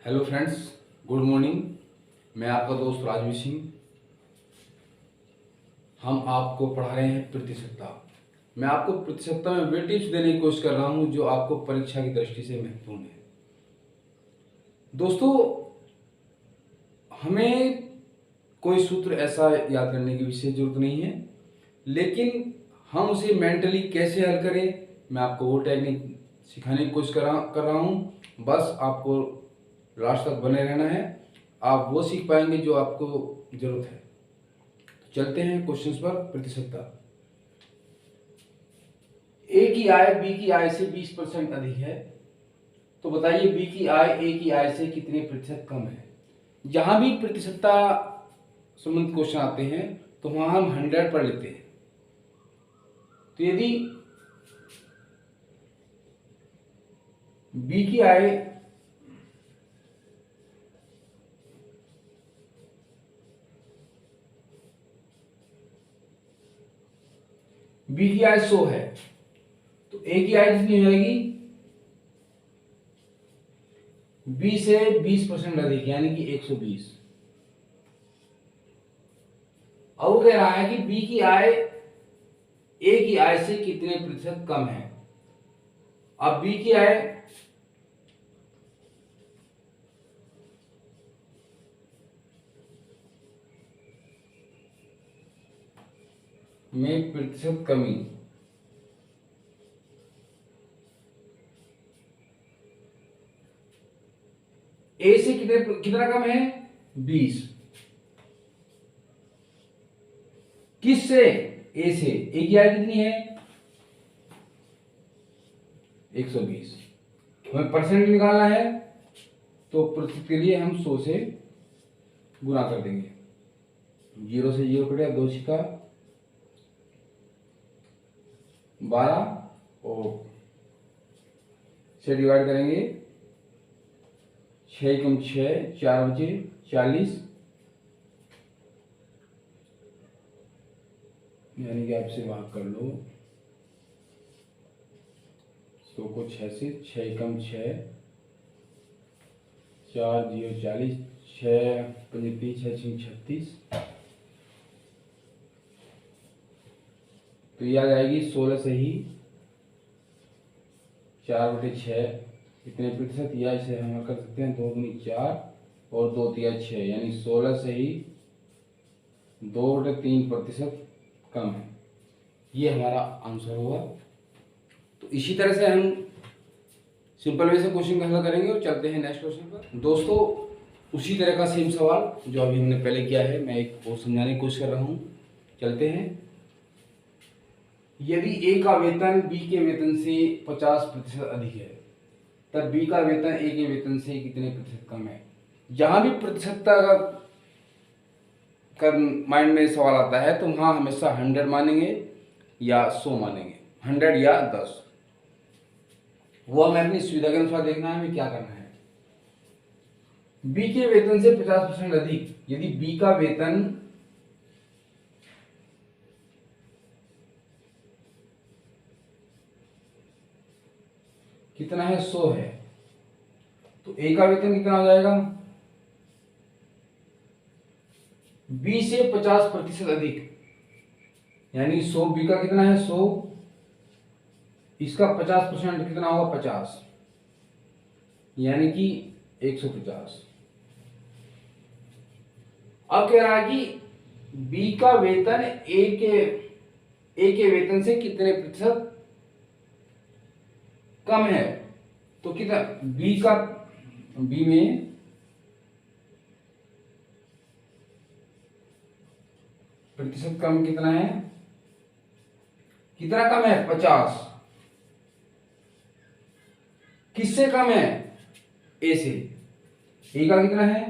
Hello friends, good morning. मैं आपका दोस्त राजवीर सिंह। हम आपको पढ़ा रहे हैं प्रतिशतता। मैं आपको प्रतिशतता में वे टिप्स देने की कोशिश कर रहा हूं जो आपको परीक्षा की दृष्टि से महत्वपूर्ण है। दोस्तों, हमें कोई सूत्र ऐसा याद करने की विशेष जरूरत नहीं है, लेकिन हम उसे मेंटली कैसे हल करें, मैं आपको वो टेक्निक सिखाने की कोशिश कर रहा हूँ। बस आपको लास्ट तक बने रहना है, आप वो सीख पाएंगे जो आपको जरूरत है। तो चलते हैं क्वेश्चंस पर। प्रतिशतता। ए की आय बी की आय से 20% अधिक है, तो बताइए बी की आय ए की आय से कितने प्रतिशत कम है। जहां भी प्रतिशतता संबंधित क्वेश्चन आते हैं तो वहां हम 100 पर लेते हैं। तो यदि बी की आय बी की आय 100 है, तो ए की आय कितनी हो जाएगी? बी से 20% अधिक, यानी कि 120। अब वो कह रहा है कि बी की आय ए की आय से कितने प्रतिशत कम है। अब बी की आय में प्रतिशत कमी, ए से कितना कम है? 20। किस से? ए से। ए की आय कितनी है? 120। हमें परसेंट निकालना है, तो प्रतिशत के लिए हम 100 से गुना कर देंगे। 0 से 0 कटेगा, 2 छिका 12 और से डिवाइड करेंगे। 6 कम 6, 4 बचे 40, यानी कि आपसे भाग कर लो। 100 को 6 से, 6 कम 6, 4 0 40, 6 35 6 36, तो ये आ जाएगी 16 से ही 4/6 कितने प्रतिशत, या इसे हम कर सकते हैं 2 दूनी 4 और 2 तिया 6, यानी 16 से ही 2/3% कम है। ये हमारा आंसर होगा। तो इसी तरह से हम सिंपल वे से क्वेश्चन का हल करेंगे और चलते हैं नेक्स्ट क्वेश्चन पर। दोस्तों, उसी तरह का सेम सवाल जो अभी हमने पहले किया है, मैं एक और समझाने की कोशिश कर रहा हूँ। चलते हैं। यदि ए का वेतन बी के वेतन से 50% अधिक है, तब बी का वेतन ए के वेतन से कितने प्रतिशत कम है। जहां भी प्रतिशतता का माइंड में सवाल आता है तो वहां हमेशा 100 मानेंगे या 100 मानेंगे, 100 या 10। वो हमें अपनी सुविधा के अनुसार देखना है हमें क्या करना है। बी के वेतन से 50% अधिक, यदि बी का वेतन कितना है? 100 है, तो ए का वेतन कितना हो जाएगा? बी से 50% अधिक, यानी 100 बी का कितना है? 100, इसका 50% कितना होगा? 50, यानी कि 150। अब कह रहा है कि बी का वेतन ए के वेतन से कितने प्रतिशत कम है। तो कितना बी में प्रतिशत कम कितना है? कितना कम है? 50। किससे कम है? ए से। ए का कितना है?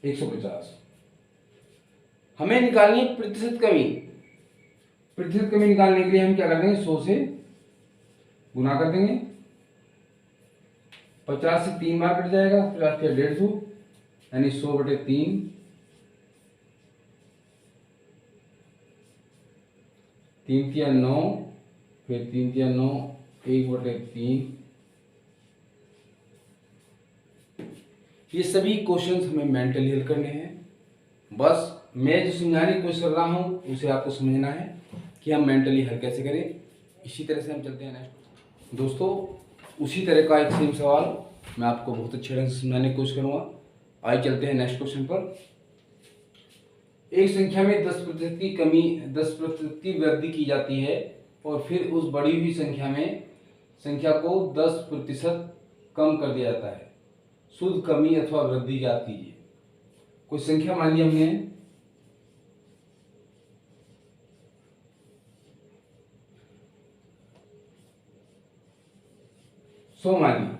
150। हमें निकालनी है प्रतिशत कमी। प्रतिशत कमी निकालने के लिए हम क्या कर देंगे? 100 से गुना कर देंगे। 50 से 3 बार कट जाएगा, 50 के 150, यानी 100/3, 3 तिया 9, फिर 3 तिया 9, 1/3, ये सभी क्वेश्चंस हमें मेंटली हल करने हैं। बस मैं जो समझाने की कोशिश कर रहा हूँ उसे आपको समझना है कि हम मेंटली हल कैसे करें। इसी तरह से हम चलते हैं नेक्स्ट। दोस्तों, उसी तरह का एक सेम सवाल मैं आपको बहुत अच्छे ढंग से समझाने की कोशिश करूँगा। आइए चलते हैं नेक्स्ट क्वेश्चन पर। एक संख्या में 10% की कमी 10% की वृद्धि की जाती है और फिर उस बढ़ी हुई संख्या को 10% कम कर दिया जाता है। शुद्ध कमी अथवा वृद्धि ज्ञात कीजिए। कोई संख्या मान ली हमने 100 मान ली।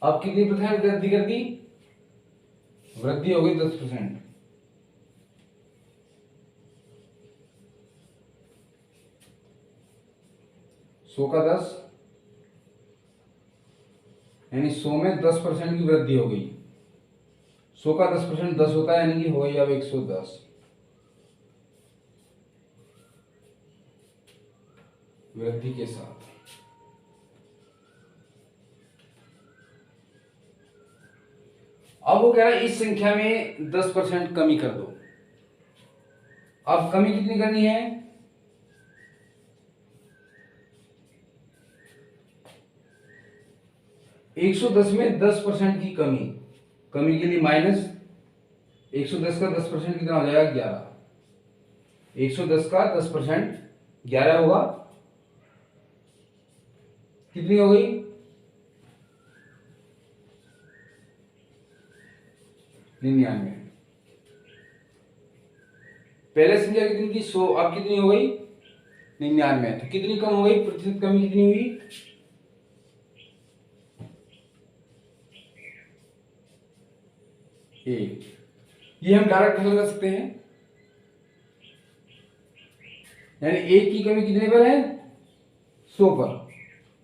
अब कितनी % वृद्धि कर दी? वृद्धि हो गई 10%। 100 का 10 यानी 100 में 10% की वृद्धि हो गई। 100 का 10% 10 होता है, यानी कि हो गई अब 110 वृद्धि के साथ। अब वो कह रहा है इस संख्या में 10% कमी कर दो। अब कमी कितनी करनी है? 110 में 10% की कमी। कमी के लिए माइनस 110 का 10% कितना हो जाएगा? 11। 110 का 10% 11 होगा। कितनी हो गई? 99। पहले संख्या कितनी थी? 100। अब कितनी हो गई? 99। तो कितनी कम हो गई? प्रतिशत कमी कितनी हुई? 1। ये हम डायरेक्ट हल कर सकते हैं। यानी 1 की कमी कितने पर है? 100 पर।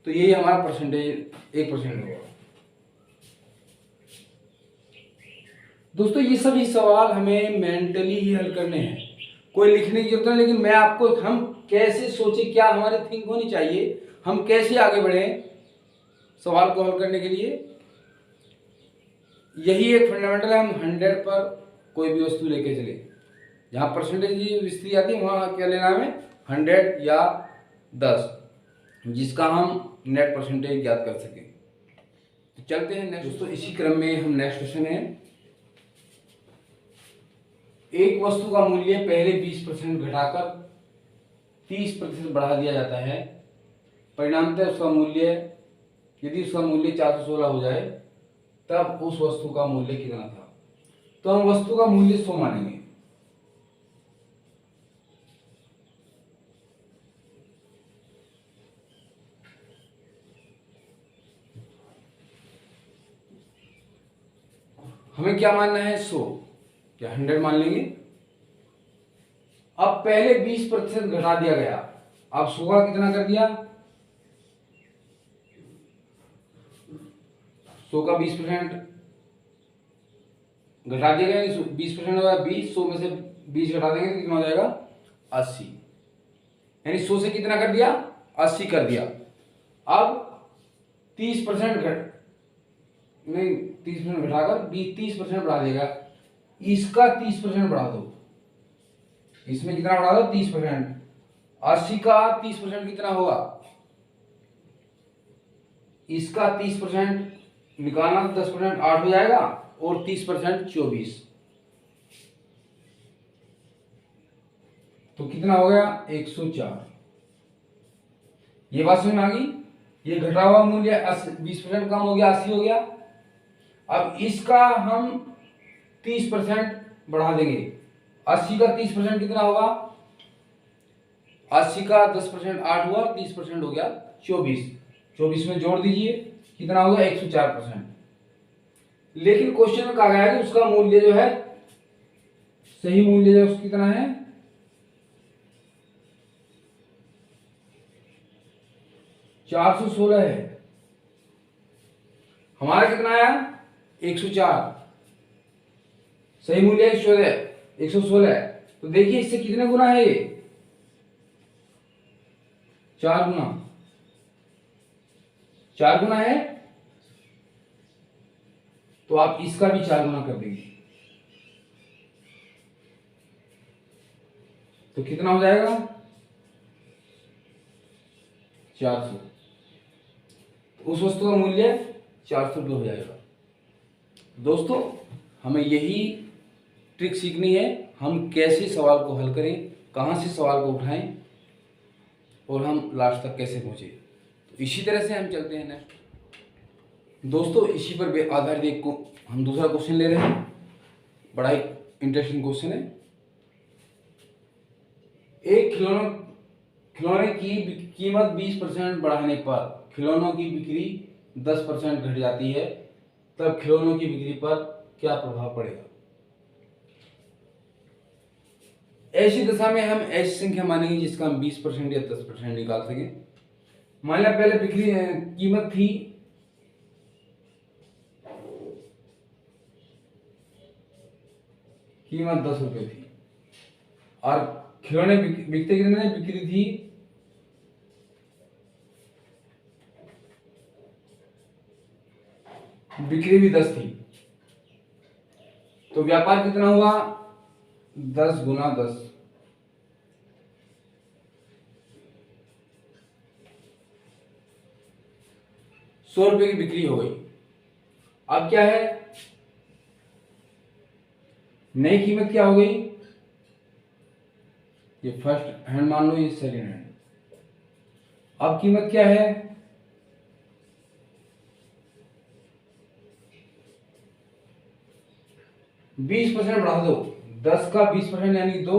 तो यही हमारा परसेंटेज 1% होगा। दोस्तों, ये सभी सवाल हमें मेंटली ही हल करने हैं, कोई लिखने की जरूरत नहीं। लेकिन मैं आपको हम कैसे सोचे, क्या हमारी थिंक होनी चाहिए, हम कैसे आगे बढ़े सवाल को हल करने के लिए, यही एक फंडामेंटल है। हम 100 पर कोई भी वस्तु लेके चले, जहां परसेंटेज की विस्तृति आती है वहां क्या लेना है? 100 या 10, जिसका हम नेट परसेंटेज ज्ञात कर सकें। तो चलते हैं नेक्स्ट। दोस्तों, इसी क्रम में हम नेक्स्ट क्वेश्चन है। एक वस्तु का मूल्य पहले 20% घटाकर 30% बढ़ा दिया जाता है। परिणामतः उसका मूल्य, यदि उसका मूल्य 416 हो जाए तब उस वस्तु का मूल्य कितना था? तो हम वस्तु का मूल्य 100 मानेंगे। हमें क्या मानना है? 100 या 100 मान लेंगे। अब पहले 20% घटा दिया गया, अब 100 का कितना कर दिया? 100 का 20% घटा दिया गया। 20% होगा 20, 100 में से 20 घटा देंगे तो कितना हो जाएगा? 80। यानी 100 से कितना कर दिया? 80 कर दिया। अब 30% नहीं, 30% घटाकर 30% बढ़ा देगा। इसका 30% बढ़ा दो। इसमें कितना बढ़ा दो? 30%। 80 का 30% कितना होगा? इसका 30% निकालना तो 10% 8 हो जाएगा, और 30% 24। तो कितना हो गया? 104। ये बात समझ में आ गई? ये घटा हुआ मूल्य 20% कम हो गया, 80 हो गया। अब इसका हम 30% बढ़ा देंगे। 80 का 30% कितना होगा? 80 का 10% 8 हुआ, 30% हो गया 24। 24 में जोड़ दीजिए, कितना होगा? 104%। लेकिन क्वेश्चन में कहा गया है कि उसका मूल्य जो है, सही मूल्य जो उसका कितना है? 416 है। हमारा कितना आया? 104। सही मूल्य 116 है। तो देखिए इससे कितने गुना है? ये 4 गुना। 4 गुना है। तो आप इसका भी 4 गुना कर देंगे तो कितना हो जाएगा 400। उस वस्तु का मूल्य 400 रुपये हो जाएगा। दोस्तों हमें यही ट्रिक सीखनी है, हम कैसे सवाल को हल करें, कहाँ से सवाल को उठाएं और हम लास्ट तक कैसे पहुँचे। तो इसी तरह से हम चलते हैं नेक्स्ट। दोस्तों इसी पर आधारित एक को हम दूसरा क्वेश्चन ले रहे हैं, बड़ा ही इंटरेस्टिंग क्वेश्चन है। एक खिलौने की कीमत 20% बढ़ाने पर खिलौनों की बिक्री 10% घट जाती है, तब खिलौनों की बिक्री पर क्या प्रभाव पड़ेगा। ऐसी दशा में हम ऐसी संख्या मानेंगे जिसका हम 20% या 10% निकाल सकें। मान लिया पहले बिक्री कीमत थी कीमत 10 रुपए थी और खिलौने बिकते कितने, बिक्री थी 10 थी, तो व्यापार कितना हुआ 10 गुना 10, 100 रुपए की बिक्री हो गई। अब क्या है, नई कीमत क्या हो गई, ये फर्स्ट हैंड मान लो, ये सेकेंड हैंड। अब कीमत क्या है 20% बढ़ा दो, 10 का 20% यानी 2,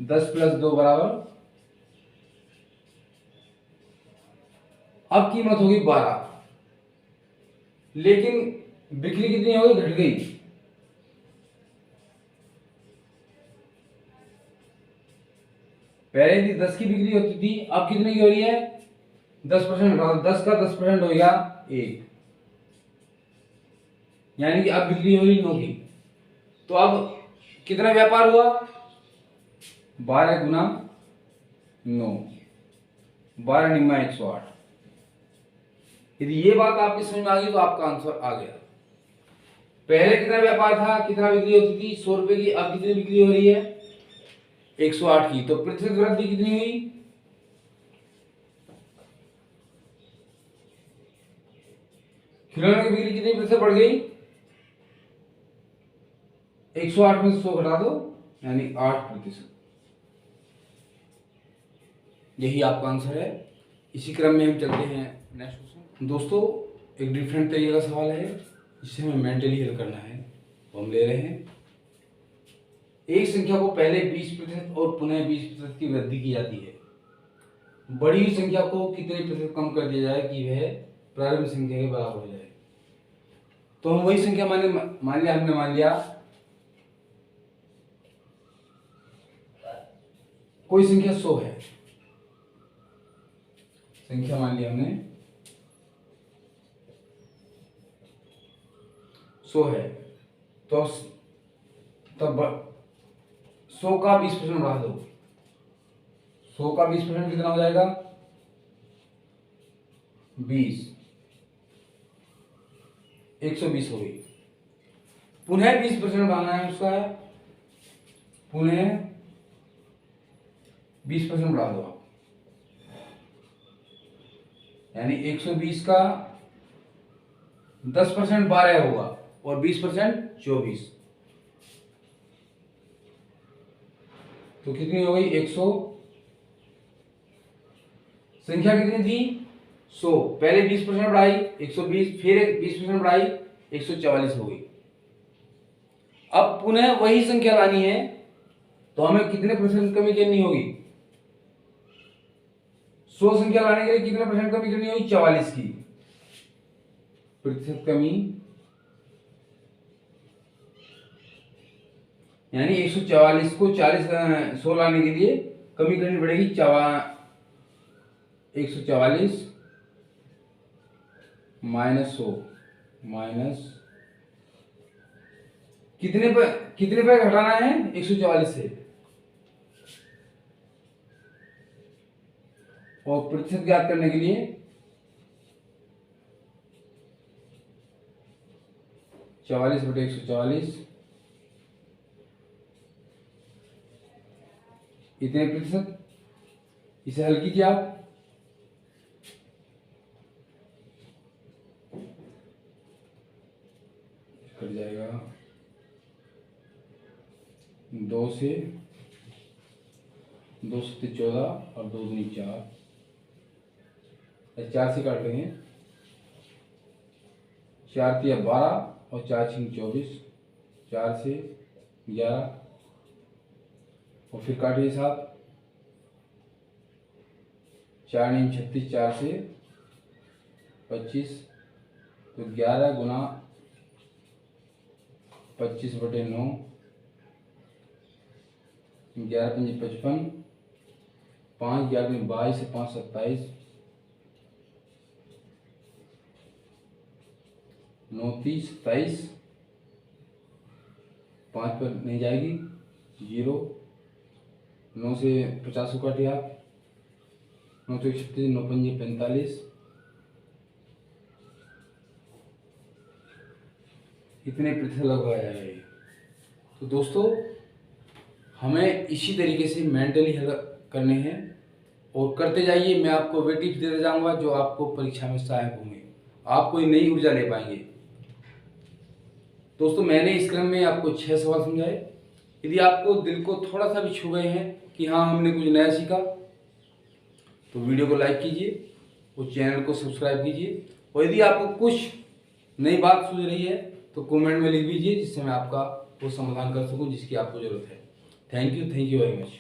10 + 2 बराबर, अब कीमत होगी 12, लेकिन बिक्री कितनी हो गई, घट गई। पहले थी 10 की बिक्री होती थी, अब कितने की हो रही है 10%, 10 का 10% हो गया 1, यानी कि अब बिक्री हो रही 9 की। तो अब कितना व्यापार हुआ 12 गुना 9, 12 निम्मा 108। यदि ये बात आपकी समझ में आ गई तो आपका आंसर आ गया। पहले कितना व्यापार था, कितना बिक्री होती थी 100 रुपए की, अब कितनी बिक्री हो रही है 108 की, तो प्रतिशत वृद्धि कितनी हुई, खिलौने की बिक्री कितनी प्रतिशत बढ़ गई, 108 में से 100 घटा दो यानी 8%। यही आपका आंसर है। इसी क्रम में हम चलते हैं नेक्स्ट क्वेश्चन। दोस्तों एक डिफरेंट तरीके का सवाल है, इसे हमें मेंटली हल करना है, तो हम ले रहे हैं। एक संख्या को पहले 20% और पुनः 20% की वृद्धि की जाती है, बड़ी हुई संख्या को कितने प्रतिशत कम कर दिया जाए कि वह प्रारंभिक संख्या के बराबर हो जाए। तो हम वही संख्या मान लिया, हमने मान लिया कोई संख्या 100 है, संख्या मान लिया हमने 100 है, तो तब 100 का 20% बढ़ा दो, 100 का 20% कितना हो जाएगा 20, 120 हो गई। पुनः 20% बढ़ाना है उसका, पुनः 20% बढ़ा दो आप, यानी 120 का 10% 12 होगा और 20% 24, तो कितनी हो गई 100, संख्या कितनी थी 100, पहले 20% बढ़ाई 120, फिर 20% बढ़ाई 144 हो गई। अब पुनः वही संख्या लानी है तो हमें कितने % कमी करनी होगी, 100 संख्या लाने के लिए कितने % कमी करनी होगी 44 की, प्रतिशत कमी, यानी 144 को 100 लाने के लिए कमी करनी पड़ेगी 144 माइनस 100 माइनस कितने पे घटाना है 144 से, और प्रतिशत ज्ञात करने के लिए 44/144 इतने प्रतिशत। इसे हल कीजिए आप। कट जाएगा 2 से 2 से 14 और 2 दूनी 4, 4 से काट लेंगे। 4 तिया 12 और 4 छिंग 24, 4 से 11 और फिर काटिए 7, 4 नीम 36, 4 से 25, तो 11 गुना 25/9, 11 पंजे 55, 5 11 में 22 से 5 27, 9 30 27, 5 पर नहीं जाएगी 0, 9 से 50 को काटिए आप, 9 तो 36, 9 पंजे 45, इतने प्रतिशत लगाया है। तो दोस्तों हमें इसी तरीके से मेंटली हल करने हैं और करते जाइए। मैं आपको वे टिप्स देते जाऊंगा जो आपको परीक्षा में सहायक होंगे, आप कोई नई ऊर्जा ले पाएंगे। दोस्तों मैंने इस क्रम में आपको 6 सवाल समझाए। यदि आपको दिल को थोड़ा सा भी छू गए हैं कि हाँ हमने कुछ नया सीखा, तो वीडियो को लाइक कीजिए और चैनल को सब्सक्राइब कीजिए। और यदि आपको कुछ नई बात सूझ रही है तो कमेंट में लिख दीजिए, जिससे मैं आपका वो समाधान कर सकूं जिसकी आपको ज़रूरत है। Thank you very much.